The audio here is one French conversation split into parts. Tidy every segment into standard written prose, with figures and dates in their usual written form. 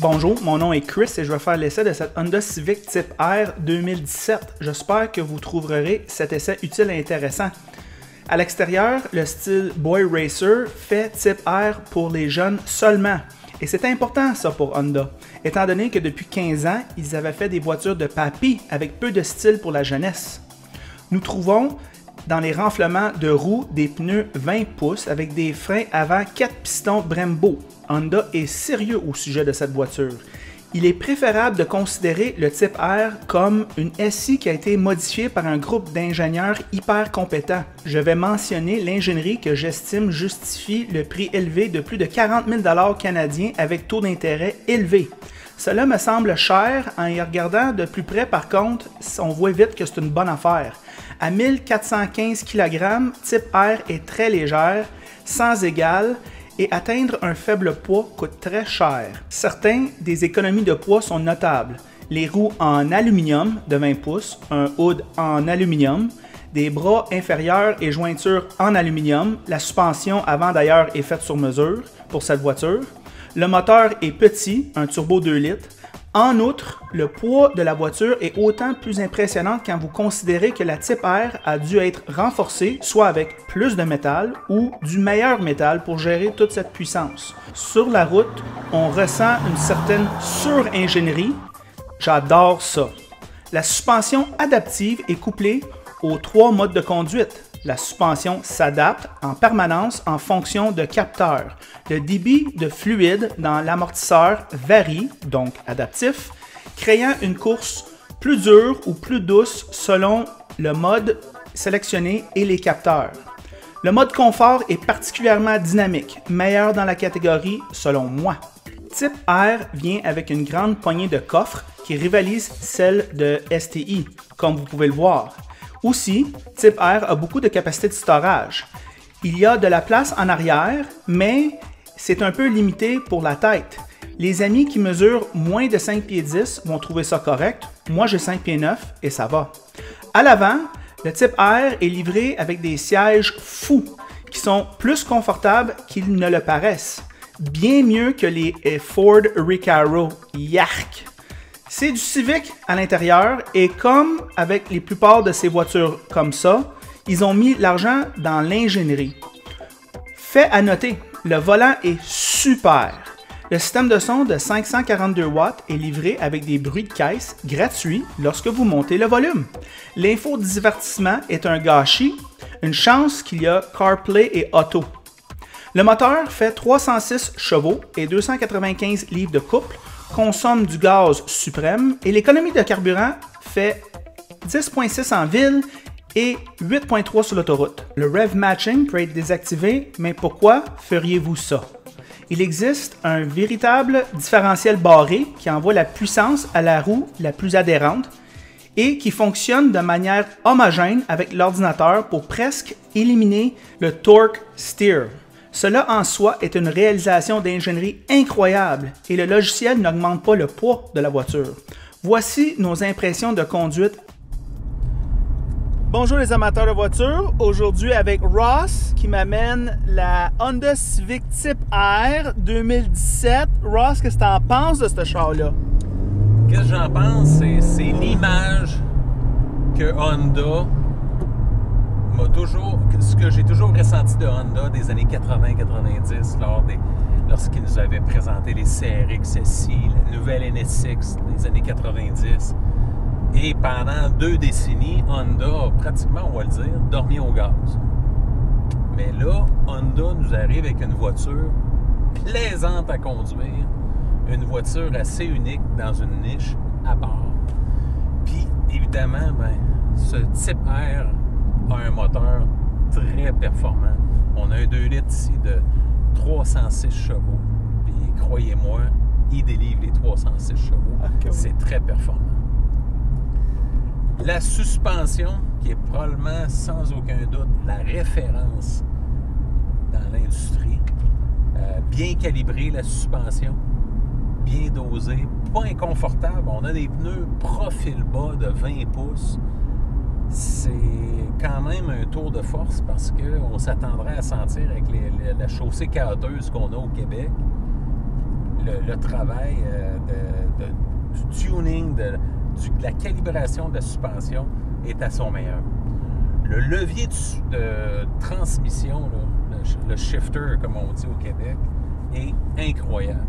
Bonjour, mon nom est Chris et je vais faire l'essai de cette Honda Civic Type R 2017. J'espère que vous trouverez cet essai utile et intéressant. À l'extérieur, le style Boy Racer fait Type R pour les jeunes seulement. Et c'est important ça pour Honda, étant donné que depuis 15 ans, ils avaient fait des voitures de papy avec peu de style pour la jeunesse. Nous trouvons dans les renflements de roues des pneus 20 pouces avec des freins avant 4 pistons Brembo. Honda est sérieux au sujet de cette voiture. Il est préférable de considérer le Type R comme une SI qui a été modifiée par un groupe d'ingénieurs hyper compétents. Je vais mentionner l'ingénierie que j'estime justifie le prix élevé de plus de 40 000 $ canadiens avec taux d'intérêt élevé. Cela me semble cher en y regardant de plus près, par contre, on voit vite que c'est une bonne affaire. À 1415 kg, Type R est très légère, sans égal, et atteindre un faible poids coûte très cher. Certains des économies de poids sont notables. Les roues en aluminium de 20 pouces, un hood en aluminium, des bras inférieurs et jointures en aluminium. La suspension avant d'ailleurs est faite sur mesure pour cette voiture. Le moteur est petit, un turbo 2 litres. En outre, le poids de la voiture est autant plus impressionnant quand vous considérez que la Type R a dû être renforcée, soit avec plus de métal ou du meilleur métal pour gérer toute cette puissance. Sur la route, on ressent une certaine sur-ingénierie. J'adore ça. La suspension adaptive est couplée aux 3 modes de conduite. La suspension s'adapte en permanence en fonction de capteurs. Le débit de fluide dans l'amortisseur varie, donc adaptif, créant une course plus dure ou plus douce selon le mode sélectionné et les capteurs. Le mode confort est particulièrement dynamique, meilleur dans la catégorie selon moi. Type R vient avec une grande poignée de coffre qui rivalise celle de STI, comme vous pouvez le voir. Aussi, Type R a beaucoup de capacité de storage. Il y a de la place en arrière, mais c'est un peu limité pour la tête. Les amis qui mesurent moins de 5 pieds 10 vont trouver ça correct. Moi, j'ai 5 pieds 9 et ça va. À l'avant, le Type R est livré avec des sièges fous qui sont plus confortables qu'ils ne le paraissent. Bien mieux que les Ford Recaro. Yark! C'est du Civic à l'intérieur et comme avec les plupart de ces voitures comme ça, ils ont mis l'argent dans l'ingénierie. Fait à noter, le volant est super. Le système de son de 542 watts est livré avec des bruits de caisse gratuits lorsque vous montez le volume. L'infodivertissement est un gâchis, une chance qu'il y a CarPlay et Auto. Le moteur fait 306 chevaux et 295 livres de couple, consomme du gaz suprême et l'économie de carburant fait 10,6 en ville et 8,3 sur l'autoroute. Le rev matching peut être désactivé, mais pourquoi feriez-vous ça? Il existe un véritable différentiel barré qui envoie la puissance à la roue la plus adhérente et qui fonctionne de manière homogène avec l'ordinateur pour presque éliminer le torque steer. Cela en soi est une réalisation d'ingénierie incroyable et le logiciel n'augmente pas le poids de la voiture. Voici nos impressions de conduite. Bonjour les amateurs de voitures, aujourd'hui avec Ross qui m'amène la Honda Civic Type R 2017. Ross, qu'est-ce que tu en penses de ce char-là? Qu'est-ce que j'en pense? C'est l'image que Honda ce que j'ai toujours ressenti de Honda des années 80-90 lorsqu'ils nous avaient présenté les CRX SI, la nouvelle NSX des années 90. Et pendant 2 décennies, Honda a pratiquement, on va le dire, dormi au gaz. Mais là, Honda nous arrive avec une voiture plaisante à conduire, une voiture assez unique dans une niche à part. Puis, évidemment, ce Type R a un moteur très performant. On a un 2 litres ici de 306 chevaux. Puis croyez-moi, il délivre les 306 chevaux. Okay. C'est très performant. La suspension, qui est probablement sans aucun doute la référence dans l'industrie. Bien calibrée la suspension, bien dosée, pas inconfortable. On a des pneus profil bas de 20 pouces. C'est quand même un tour de force parce qu'on s'attendrait à sentir avec la chaussée cahoteuse qu'on a au Québec. le travail du tuning, de la calibration de la suspension est à son meilleur. Le levier de transmission, là, le shifter, comme on dit au Québec, est incroyable.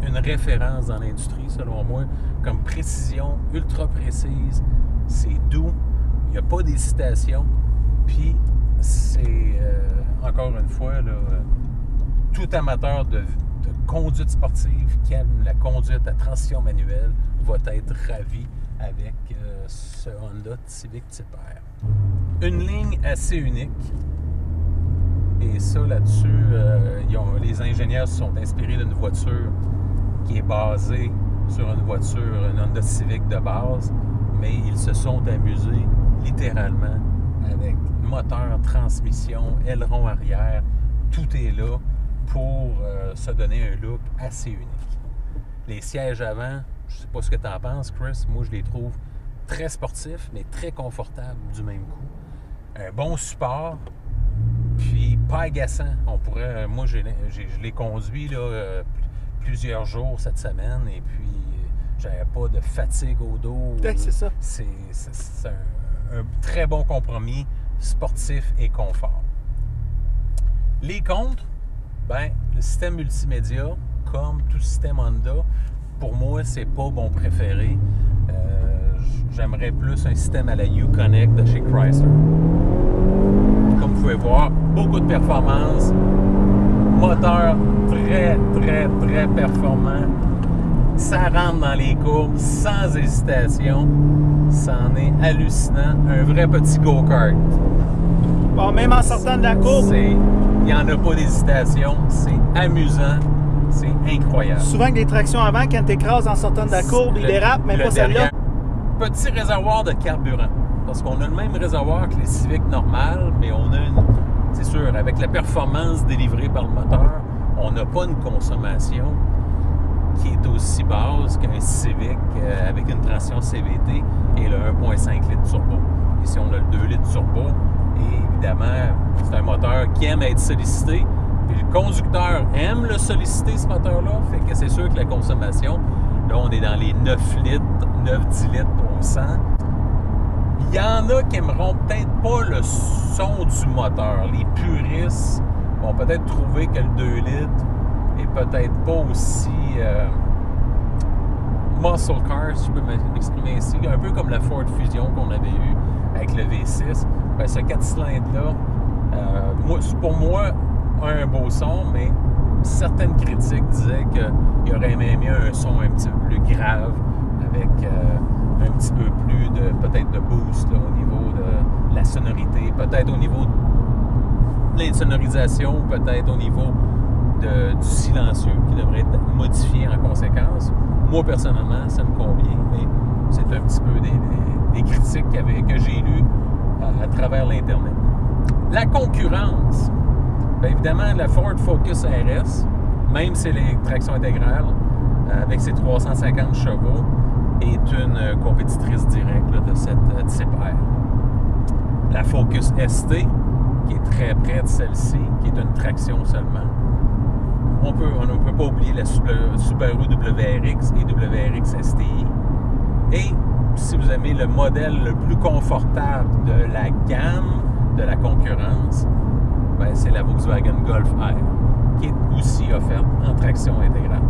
Une référence dans l'industrie, selon moi, comme précision ultra précise. C'est doux, il n'y a pas d'hésitation. Puis, c'est, encore une fois, là, tout amateur de conduite sportive qui aime la conduite à transition manuelle va être ravi avec ce Honda Civic Type R. Une ligne assez unique. Et ça, là-dessus, les ingénieurs se sont inspirés d'une voiture qui est basée sur une voiture, une Honda Civic de base, mais ils se sont amusés littéralement avec moteur, transmission, aileron arrière, tout est là pour se donner un look assez unique. Les sièges avant, je ne sais pas ce que tu en penses, Chris, moi je les trouve très sportifs, mais très confortables du même coup. Un bon support, puis pas agaçant. On pourrait, moi je l'ai conduit là, plusieurs jours cette semaine, et puis j'avais pas de fatigue au dos. C'est ça. C'est un très bon compromis sportif et confort. Les contres, ben, le système multimédia, comme tout système Honda, pour moi, c'est pas mon préféré. J'aimerais plus un système à la Uconnect de chez Chrysler. Comme vous pouvez voir, beaucoup de performance, moteur très, très, très performant. Ça rentre dans les courbes sans hésitation. C'en est hallucinant. Un vrai petit go-kart. Bon, même en sortant de la courbe. Il n'y en a pas d'hésitation. C'est amusant. C'est incroyable. Souvent que les tractions avant, quand tu écrases en sortant de la courbe, ils dérapent, mais pas celle-là. Petit réservoir de carburant. Parce qu'on a le même réservoir que les Civic normales, mais on a c'est sûr, avec la performance délivrée par le moteur, on n'a pas une consommation qui est aussi basse qu'un Civic avec une traction CVT et le 1.5 litres turbo. Ici, on a le 2 litres turbo et évidemment, c'est un moteur qui aime être sollicité. Puis le conducteur aime le solliciter, ce moteur-là, fait que c'est sûr que la consommation, là, on est dans les 9 litres, 9-10 litres au 100. Il y en a qui n'aimeront peut-être pas le son du moteur. Les puristes vont peut-être trouver que le 2 litres est peut-être pas aussi muscle car, si je peux m'exprimer ainsi, un peu comme la Ford Fusion qu'on avait eue avec le V6. Ben, ce 4 cylindres-là, pour moi, a un beau son, mais certaines critiques disaient qu'il aurait aimé mieux un son un petit peu plus grave, avec un petit peu plus peut-être de boost là, au niveau de la sonorité, peut-être au niveau de l'insonorisation, peut-être au niveau du silencieux qui devrait être modifié en conséquence. Moi, personnellement, ça me convient, mais c'est un petit peu des critiques que j'ai lues à travers l'Internet. La concurrence, bien évidemment, la Ford Focus RS, même si elle est traction intégrale, avec ses 350 chevaux, est une compétitrice directe là, de cette Type R. La Focus ST, qui est très près de celle-ci, qui est une traction seulement. On ne peut pas oublier la Subaru WRX et WRX STI. Et si vous aimez le modèle le plus confortable de la gamme de la concurrence, ben, c'est la Volkswagen Golf R, qui est aussi offerte en traction intégrale.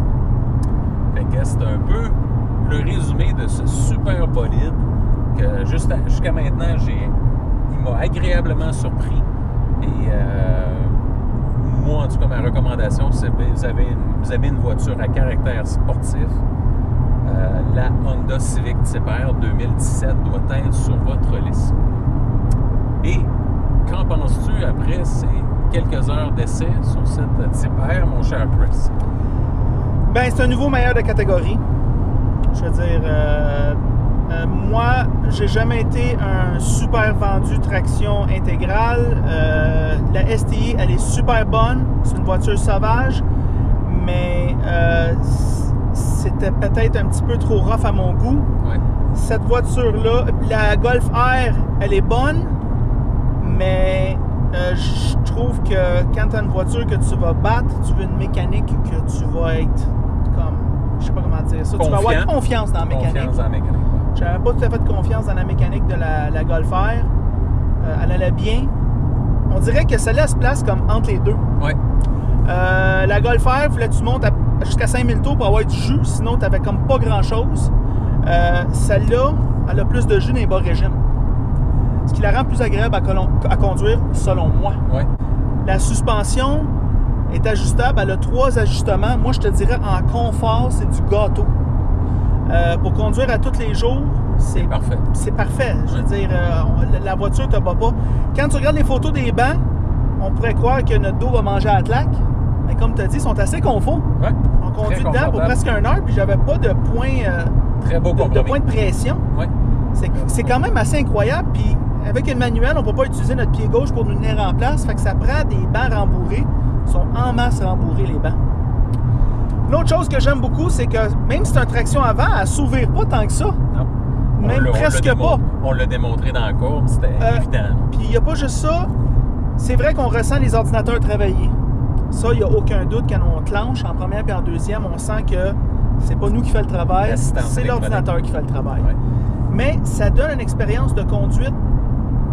Fait que c'est un peu le résumé de ce super bolide que jusqu'à maintenant, il m'a agréablement surpris. Et moi, en tout cas, ma recommandation, c'est que vous avez une voiture à caractère sportif. La Honda Civic Type R 2017 doit être sur votre liste. Et qu'en penses-tu après ces quelques heures d'essai sur cette Type R, mon cher Chris? Ben, c'est un nouveau meilleur de catégorie. Je veux dire, moi, j'ai jamais été un super vendu traction intégrale. La STI, elle est super bonne. C'est une voiture sauvage, mais c'était peut-être un petit peu trop rough à mon goût. Ouais. Cette voiture-là, la Golf R, elle est bonne, mais je trouve que quand tu as une voiture que tu vas battre, tu veux une mécanique que tu vas être comme, je sais pas comment dire ça, tu vas avoir confiance dans la mécanique. Confiance dans la mécanique. J'avais pas tout à fait confiance dans la mécanique de la Golf R. Elle allait bien. On dirait que celle-là se place comme entre les deux. Oui. La Golf R, il fallait que tu montes jusqu'à 5000 tours pour avoir du jus, sinon tu n'avais comme pas grand-chose. Celle-là, elle a plus de jus dans les bas régimes. Ce qui la rend plus agréable à conduire, selon moi. Oui. La suspension est ajustable. Elle a 3 ajustements. Moi, je te dirais, en confort, c'est du gâteau. Pour conduire à tous les jours, c'est parfait. C'est parfait. Je veux dire, la voiture ne te bat pas. Quand tu regardes les photos des bancs, on pourrait croire que notre dos va manger à la claque. Mais comme tu as dit, ils sont assez confort. Ouais. On conduit dedans pour presque 1 heure, puis j'avais pas de point, très beau de point de pression. Ouais. C'est quand même assez incroyable. Puis avec une manuelle, on ne peut pas utiliser notre pied gauche pour nous tenir en place. Fait que ça prend des bancs rembourrés. Ils sont en masse rembourrés, les bancs. L'autre chose que j'aime beaucoup, c'est que même si c'est une traction avant, elle ne s'ouvre pas tant que ça. Non. Même presque pas. On l'a démontré dans la courbe, c'était évident. Puis il n'y a pas juste ça. C'est vrai qu'on ressent les ordinateurs travailler. Ça, il n'y a aucun doute quand on clenche en première et en deuxième, on sent que c'est pas nous qui fait le travail, c'est l'ordinateur qui fait le travail. Ouais. Mais ça donne une expérience de conduite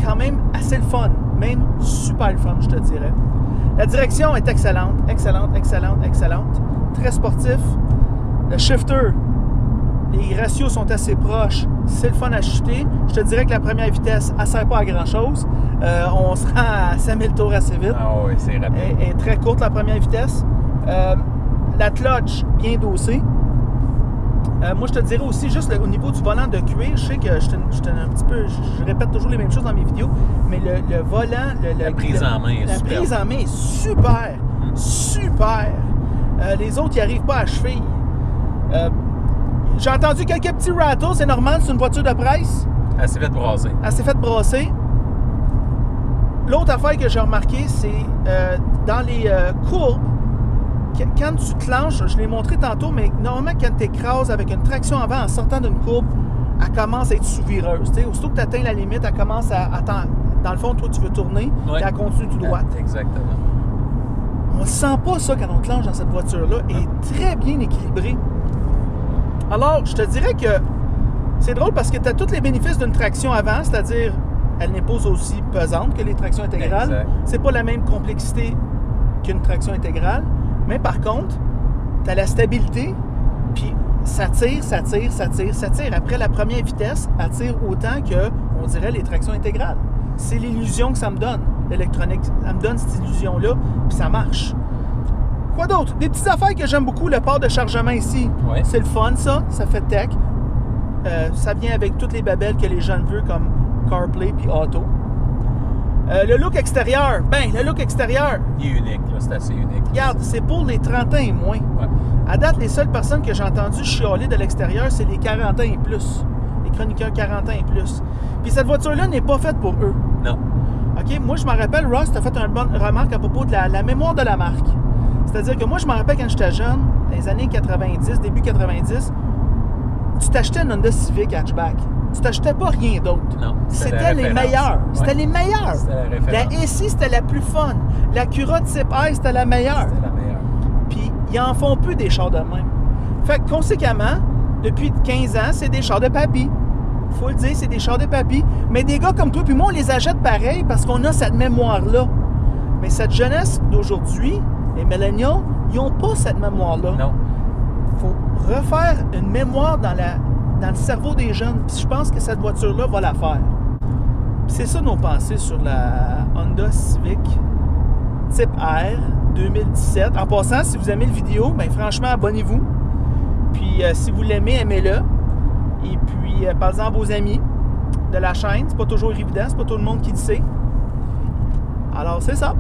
quand même assez le fun, même super le fun, je te dirais. La direction est excellente, excellente, excellente, excellente. Très sportif. Le shifter, les ratios sont assez proches. C'est le fun à chuter. Je te dirais que la première vitesse, elle ne sert pas à grand-chose. On se rend à 5000 tours assez vite. Ah oui, c'est rapide. Elle est très courte, la première vitesse. La clutch, bien dossée. Moi, je te dirais aussi, juste au niveau du volant de cuir, je sais que je un petit peu, je répète toujours les mêmes choses dans mes vidéos, mais le volant... la prise en main est super. La prise en main est super. Super. Les autres, ils n'arrivent pas à cheville. J'ai entendu quelques petits rattles, c'est normal, c'est une voiture de presse. Elle s'est faite brasser. Elle s'est faite brasser. L'autre affaire que j'ai remarqué, c'est dans les courbes, quand tu te lances, je l'ai montré tantôt, mais normalement, quand tu écrases avec une traction avant en sortant d'une courbe, elle commence à être sous-vireuse. Aussitôt que tu atteins la limite, elle commence à dans le fond, toi, tu veux tourner, et elle continue tout droit. Exactement. On ne sent pas ça quand on te lance dans cette voiture-là. Elle est très bien équilibrée. Alors, je te dirais que c'est drôle parce que tu as tous les bénéfices d'une traction avant, c'est-à-dire elle n'est pas aussi pesante que les tractions intégrales. Exact. C'est pas la même complexité qu'une traction intégrale. Mais par contre, tu as la stabilité, puis ça tire, ça tire, ça tire, ça tire. Après la première vitesse, elle tire autant que, on dirait, les tractions intégrales. C'est l'illusion que ça me donne, l'électronique. Ça me donne cette illusion-là, puis ça marche. Quoi d'autre? Des petites affaires que j'aime beaucoup, le port de chargement ici. Ouais. C'est le fun, ça fait tech. Ça vient avec toutes les babelles que les jeunes veulent, comme CarPlay puis Auto. Le look extérieur, le look extérieur. Il est unique, là, c'est assez unique. Regarde, c'est pour les 30 ans et moins. Ouais. À date, les seules personnes que j'ai entendues chialer de l'extérieur, c'est les 40 ans et plus. Les chroniqueurs 40 ans et plus. Puis cette voiture-là n'est pas faite pour eux. Non. OK? Moi, je me rappelle, Ross a fait une bonne remarque à propos de la mémoire de la marque. C'est-à-dire que moi, je me rappelle quand j'étais jeune, dans les années 90, début 90, tu t'achetais une Honda Civic hatchback. Tu t'achetais pas rien d'autre. Non. C'était les meilleurs. C'était les meilleurs. C'était la référence. La SI, c'était la plus fun. La Cura Type R, c'était la meilleure. C'était la meilleure. Puis, ils en font plus des chars de même. Fait que, conséquemment, depuis 15 ans, c'est des chars de papy. Faut le dire, c'est des chars de papy. Mais des gars comme toi, puis moi, on les achète pareil parce qu'on a cette mémoire-là. Mais cette jeunesse d'aujourd'hui, les millennials, ils n'ont pas cette mémoire-là. Non. Il faut refaire une mémoire dans le cerveau des jeunes. Puis je pense que cette voiture-là va la faire. Puis c'est ça nos pensées sur la Honda Civic Type R 2017. En passant, si vous aimez le vidéo, bien franchement, abonnez-vous. Puis si vous l'aimez, aimez-le. Et puis parlez-en à vos amis de la chaîne. C'est pas toujours évident, c'est pas tout le monde qui le sait. Alors c'est ça.